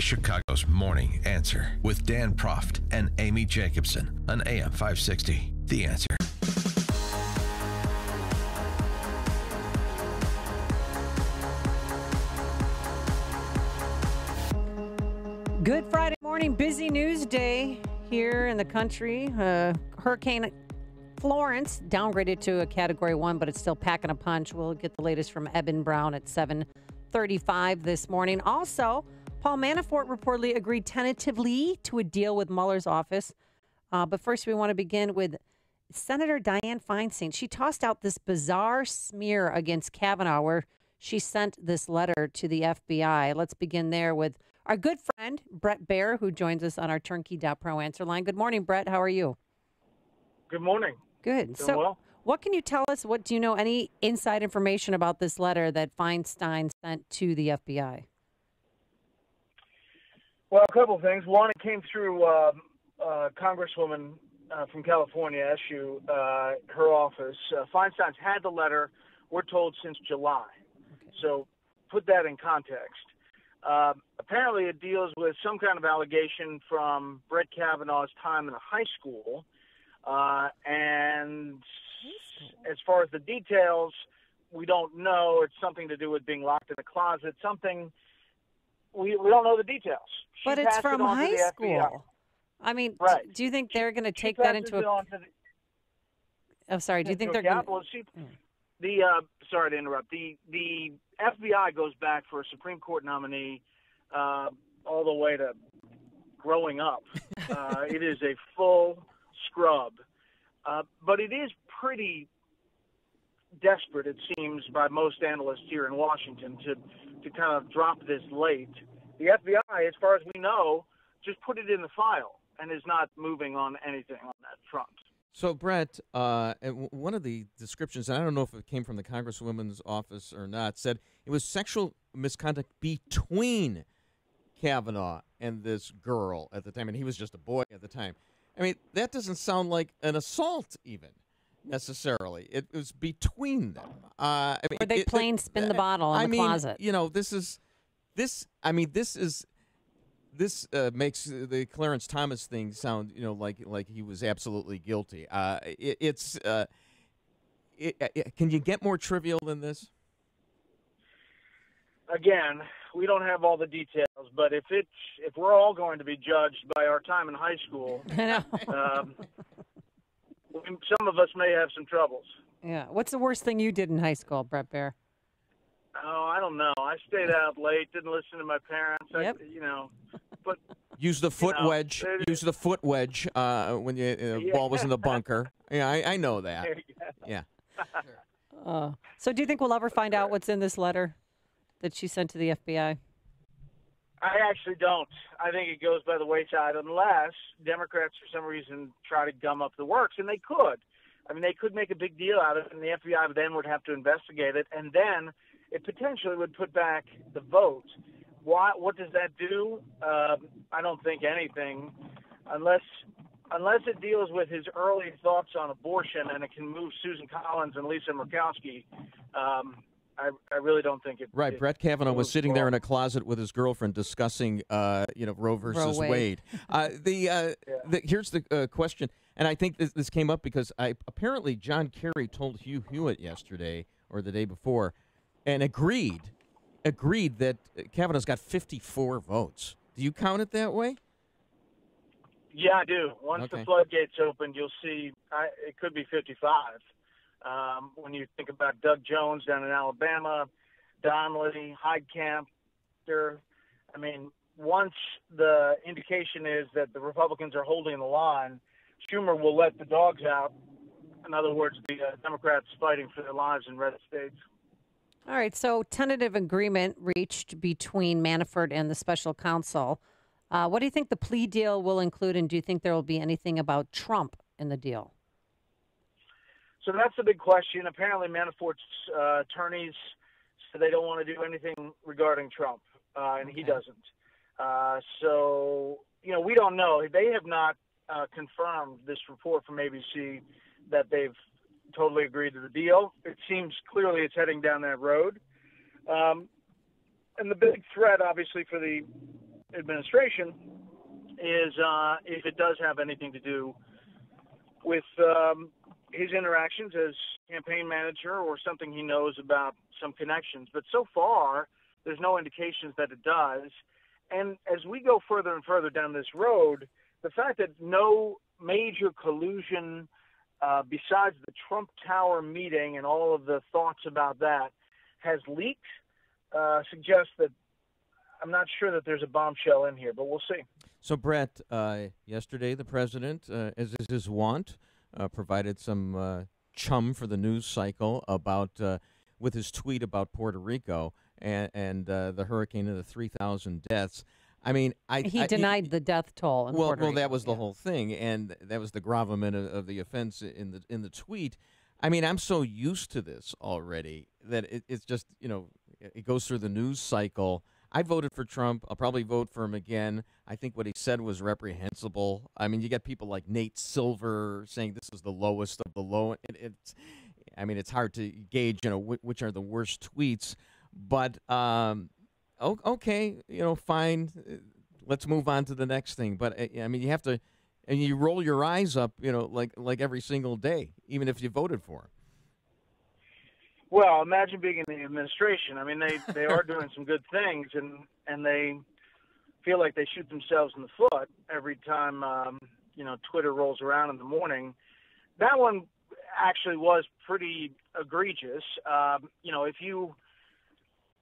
Chicago's Morning Answer with Dan Proft and Amy Jacobson on AM 560. The Answer. Good Friday morning, busy news day here in the country. Hurricane Florence downgraded to a Category 1, but it's still packing a punch. We'll get the latest from Eben Brown at 7:35 this morning. Also, Paul Manafort reportedly agreed tentatively to a deal with Mueller's office. But first, we want to begin with Senator Dianne Feinstein. She tossed out this bizarre smear against Kavanaugh where she sent this letter to the FBI. Let's begin there with our good friend, Bret Baier, who joins us on our Turnkey.pro answer line. Good morning, Bret. How are you? Good morning. Good. Doing well. What can you tell us? What do you know? Any inside information about this letter that Feinstein sent to the FBI? Well, a couple of things. One, it came through Congresswoman from California, SU, her office. Feinstein's had the letter, we're told, since July. Okay. So put that in context. Apparently it deals with some kind of allegation from Brett Kavanaugh's time in high school. And as far as the details, we don't know. It's something to do with being locked in a closet, something we don't know the details. But it's from high school. I mean, right. Do you think they're going to take that into account? Oh, sorry. Do you think they're going to... Well, sorry to interrupt. The FBI goes back for a Supreme Court nominee all the way to growing up. It is a full scrub. But it is pretty desperate, it seems, by most analysts here in Washington to kind of drop this late. The FBI, as far as we know, just put it in the file and is not moving on anything on that front. So, Bret, one of the descriptions, and I don't know if it came from the Congresswoman's office or not, said it was sexual misconduct between Kavanaugh and this girl at the time, and he was just a boy at the time. I mean, that doesn't sound like an assault even, necessarily. It was between them. Or they plain spin the bottle in the closet. You know, this makes the Clarence Thomas thing sound, you know, like he was absolutely guilty. Can you get more trivial than this? Again, we don't have all the details, but if we're all going to be judged by our time in high school, some of us may have some troubles. Yeah. What's the worst thing you did in high school, Bret Baier? Oh, I don't know. I stayed out late, didn't listen to my parents. Yep. But use the foot wedge. Use the foot wedge when the ball was in the bunker. Yeah, I know that. Yeah. So, do you think we'll ever find out what's in this letter that she sent to the FBI? I actually don't. I think it goes by the wayside unless Democrats, for some reason, try to gum up the works, and they could. I mean, they could make a big deal out of it, and the FBI then would have to investigate it, and then it potentially would put back the vote. What does that do? I don't think anything, unless it deals with his early thoughts on abortion and it can move Susan Collins and Lisa Murkowski. I really don't think it. Right, Brett Kavanaugh was sitting there in a closet with his girlfriend discussing, Roe versus Wade. Here's the question, and I think this came up because apparently John Kerry told Hugh Hewitt yesterday or the day before, and agreed that Kavanaugh's got 54 votes. Do you count it that way? Yeah, I do. Once the floodgates open, you'll see it could be 55. When you think about Doug Jones down in Alabama, Donnelly, Heidkamp, once the indication is that the Republicans are holding the line, Schumer will let the dogs out. In other words, the Democrats fighting for their lives in red states. All right, so tentative agreement reached between Manafort and the special counsel. What do you think the plea deal will include, and do you think there will be anything about Trump in the deal? So that's the big question. Apparently Manafort's attorneys said they don't want to do anything regarding Trump, and he doesn't. We don't know. They have not confirmed this report from ABC that they've totally agreed to the deal. It seems clearly it's heading down that road. And the big threat, obviously, for the administration is if it does have anything to do with his interactions as campaign manager or something he knows about some connections. But so far, there's no indications that it does. And as we go further and further down this road, the fact that no major collusion besides the Trump Tower meeting and all of the thoughts about that has leaked suggests that I'm not sure that there's a bombshell in here, but we'll see. So, Bret, yesterday the president, as is his wont, provided some chum for the news cycle about with his tweet about Puerto Rico and the hurricane and the 3,000 deaths. I mean, he denied the death toll in Puerto Rico. Well, that was the whole thing, and that was the gravamen of the offense in the tweet. I mean, I'm so used to this already that it's just, it goes through the news cycle. I voted for Trump. I'll probably vote for him again. I think what he said was reprehensible. I mean, you got people like Nate Silver saying this is the lowest of the low. It's hard to gauge, which are the worst tweets. But okay, fine. Let's move on to the next thing. But you have to, and you roll your eyes up, like every single day, even if you voted for him. Well, imagine being in the administration. I mean, they are doing some good things, and they feel like they shoot themselves in the foot every time Twitter rolls around in the morning. That one actually was pretty egregious.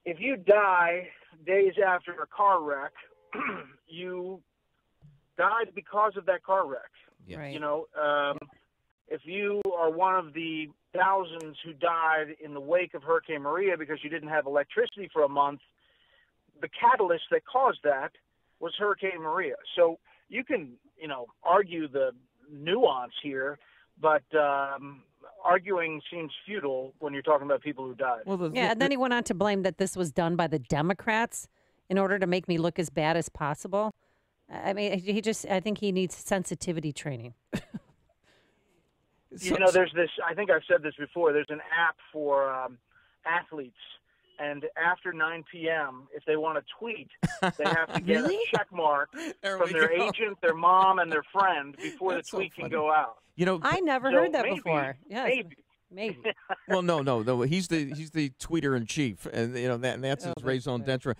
If you die days after a car wreck, you died because of that car wreck. Yes. Right. If you are one of the thousands who died in the wake of Hurricane Maria because you didn't have electricity for a month, the catalyst that caused that was Hurricane Maria. So you can, argue the nuance here, but arguing seems futile when you're talking about people who died. Well, and then he went on to blame that this was done by the Democrats in order to make me look as bad as possible. I mean, I think he needs sensitivity training. There's this, I think I've said this before, there's an app for athletes, and after 9 p.m., if they want to tweet, they have to get a check mark from their agent, their mom, and their friend before the tweet can go out. I never heard that before. Yes. Maybe. Well, no. He's the tweeter in chief, and that's his raison d'etre.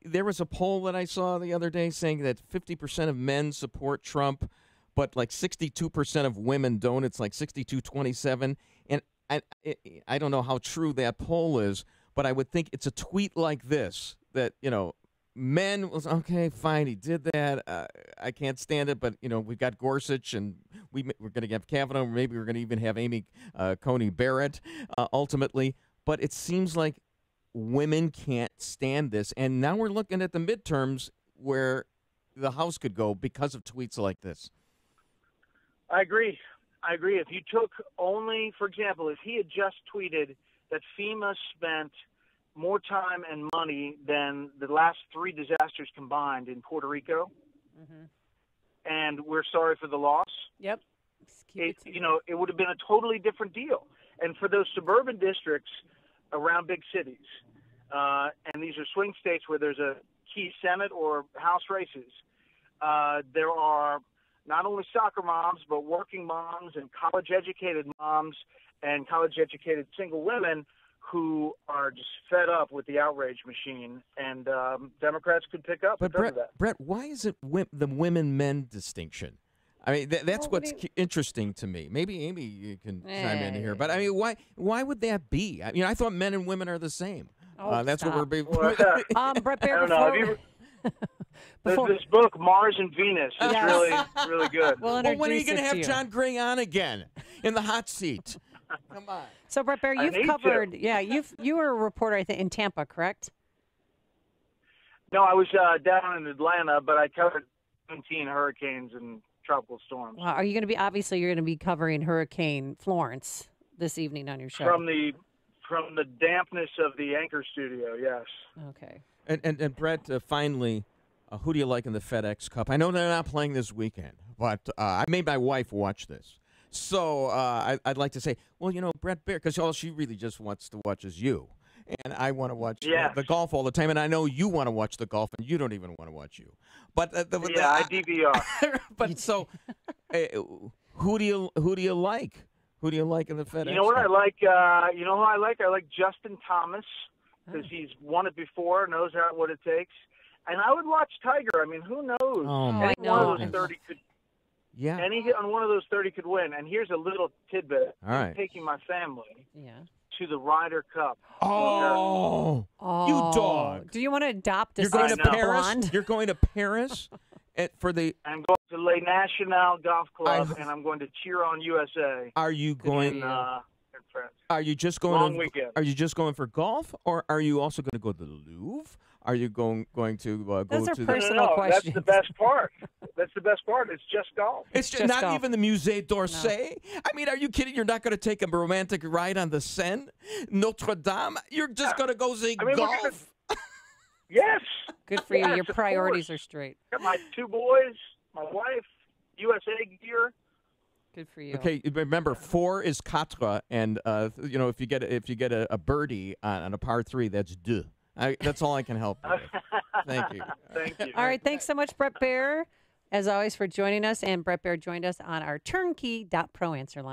There was a poll that I saw the other day saying that 50% of men support Trump, but like 62% of women don't. It's like 62-27, and I don't know how true that poll is, but I would think it's a tweet like this that men was okay, fine, he did that. I can't stand it, but we've got Gorsuch, and we're going to have Kavanaugh. Maybe we're going to even have Amy Coney Barrett ultimately. But it seems like women can't stand this, and now we're looking at the midterms where the House could go because of tweets like this. I agree. If you took only, for example, if he had just tweeted that FEMA spent more time and money than the last 3 disasters combined in Puerto Rico, and we're sorry for the loss. Yep. It would have been a totally different deal. And for those suburban districts around big cities, and these are swing states where there's a key Senate or House races, there are not only soccer moms, but working moms and college-educated moms and college-educated single women who are just fed up with the outrage machine, and Democrats could pick up because of that. Bret, why is it the women-men distinction? I mean, that's what's interesting to me. Maybe Amy you can chime in here, but I mean, why would that be? I mean, I thought men and women are the same. That's stop. what we're. Bret Baier, I don't know. There's this book, Mars and Venus. It's really good. Well, when are you going to have John Gray on again in the hot seat? Come on. So, Bret Baier, you've covered. Yeah, you were a reporter, I think, in Tampa, correct? No, I was down in Atlanta, but I covered 17 hurricanes and tropical storms. Well, are you going to be? Obviously, you're going to be covering Hurricane Florence this evening on your show. From the dampness of the anchor studio, yes. Okay. And Bret, finally, who do you like in the FedEx Cup? I know they're not playing this weekend, but I made my wife watch this. So I'd like to say, well, Bret Baier, because all she really just wants to watch is you. and I want to watch Yes. the golf all the time, and I know you want to watch the golf, and you don't even want to watch you. But I DVR. but so, who do you like? Who do you like in the FedEx? You know what I like? You know who I like? I like Justin Thomas because he's won it before, knows what it takes. And I would watch Tiger. I mean, who knows? Oh, my Any one of goodness. those 30 could. Yeah. Any hit on one of those 30 could win. And here's a little tidbit. All right. I'm taking my family Yeah. to the Ryder Cup. Oh, you dog! Do you want to adopt a You're going to sexy Paris. blonde? You're going to Paris for the. I'm going to Le National Golf Club, and I'm going to cheer on USA. Are you going? In France. Are you just going? Long weekend. Are you just going for golf, or are you also going to go to the Louvre? Are you going to go Those are to personal No, questions. that's the best part. That's the best part. It's just golf. It's just not golf. even the Musée d'Orsay. I mean, are you kidding? You're not going to take a romantic ride on the Seine, Notre Dame. You're just going to go see golf. Yes. Good for you. Yes, Your of priorities course. are straight. Got my 2 boys, my wife, USA gear. Good for you. Okay, remember 4 is quatre, and if you get a birdie on a par 3, that's deux. That's all I can help you with. Thank you. Thank you. All right. Thanks so much, Bret Baier, as always, for joining us. And Bret Baier joined us on our turnkey.pro answer line.